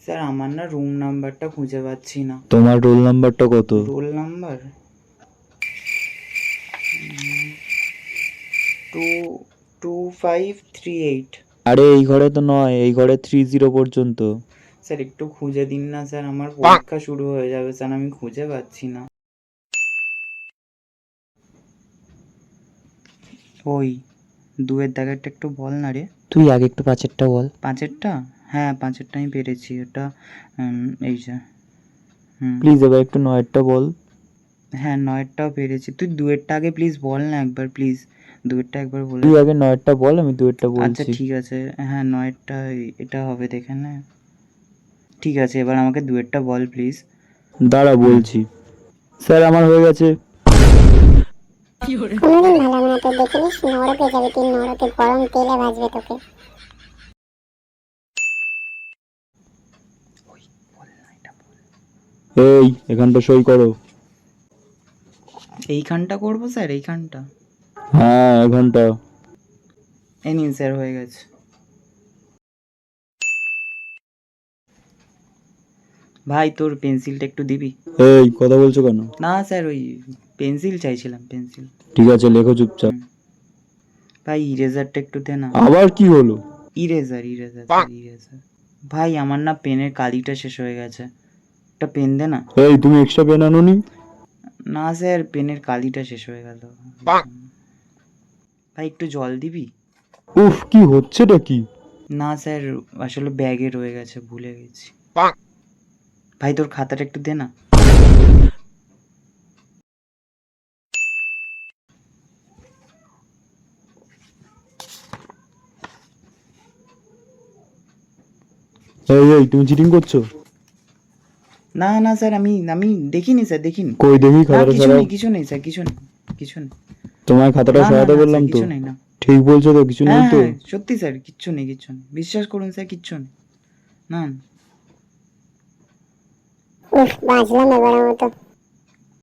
Sir আমার না room নাম্বারটা খুঁজে পাচ্ছি না। তোমার রোল নাম্বারটা কত? Roll number 2538। আরে এই ঘরে তো নয়, এই ঘরে 30 পর্যন্ত। স্যার একটু খুঁজে দিন না স্যার, আমার পরীক্ষা শুরু হয়ে যাবে স্যার, আমি খুঁজে পাচ্ছি না। ওই 2-এর দাগেরটা একটু বল না রে। তুই আগে একটু পাঁচেরটা বল। 5-এরটা? হ্যাঁ 5-এরটা আমি পেরেছি, ওটা এই যে প্লিজ এবার একটু 9এরটা বল। হ্যাঁ 9-এরটাও পেরেছি। তুই 2-এরটা আগে প্লিজ বল না একবার, প্লিজ 2-এরটা একবার বলে। তুই আগে 9এরটা বল, আমি 2এরটা আচ্ছা বলছি। ঠিক আছে, হ্যাঁ 9-এরটা এটা হবে দেখে না। ঠিক আছে এবার আমাকে 2-এরটা বল প্লিজ। দাঁড়া বলছি। স্যার আমার হয়ে গেছে। কোনোদিন ভালো বানাতে দেখিনিস, নরকে যাবি তুই, নরকে গরম তেলে ভাজবে তোকে। এই এখানটা সই করো। এইখানটা করবো স্যার, এইখানটা? হ্যাঁ এখানটা। এই নিন স্যার, হয়ে গেছে। ভাই তোর পেন্সিলটা একটু দিবি? এই কথা বলছো কেন? না স্যার ওই পেন্সিল চাইছিলাম, পেন্সিল। ঠিক আছে লেখো চুপচাপ। ভাই ইরেজারটা একটু দে না। আবার কি হলো? Eraser eraser eraser. ভাই আমার না পেনের কালিটা শেষ হয়ে গেছে, একটা পেন দে না। এই তুমি এক্সট্রা পেন আনোনি? না স্যার পেনের কালিটা শেষ হয়ে গেল। ভাই একটু জল দিবি? উফ কি হচ্ছেটা কি? না স্যার আসলে ব্যাগে রয়ে গেছে, ভুলে গেছি। ভাই তোর খাতাটা একটু দে না। এই তুমি চিটিং করছো? না না স্যার আমি আমি দেখিনি স্যার, দেখিনি। কই দেখি না খাতাটা কিছু সরাও। নেই, কিছু নেই স্যার, কিছু নেই, কিছু নেই। তোমায় খাতাটা না না সরাতে না বললাম স্যার তো। কিছু নেই না। ঠিক বলছো তো, কিছু নেই হ্যাঁ তো? হ্যাঁ সত্যি স্যার কিচ্ছু নেই, কিচ্ছু নেই, বিশ্বাস করুন স্যার কিচ্ছু নেই। না না। উফ বাঁচলাম এবারের মতো।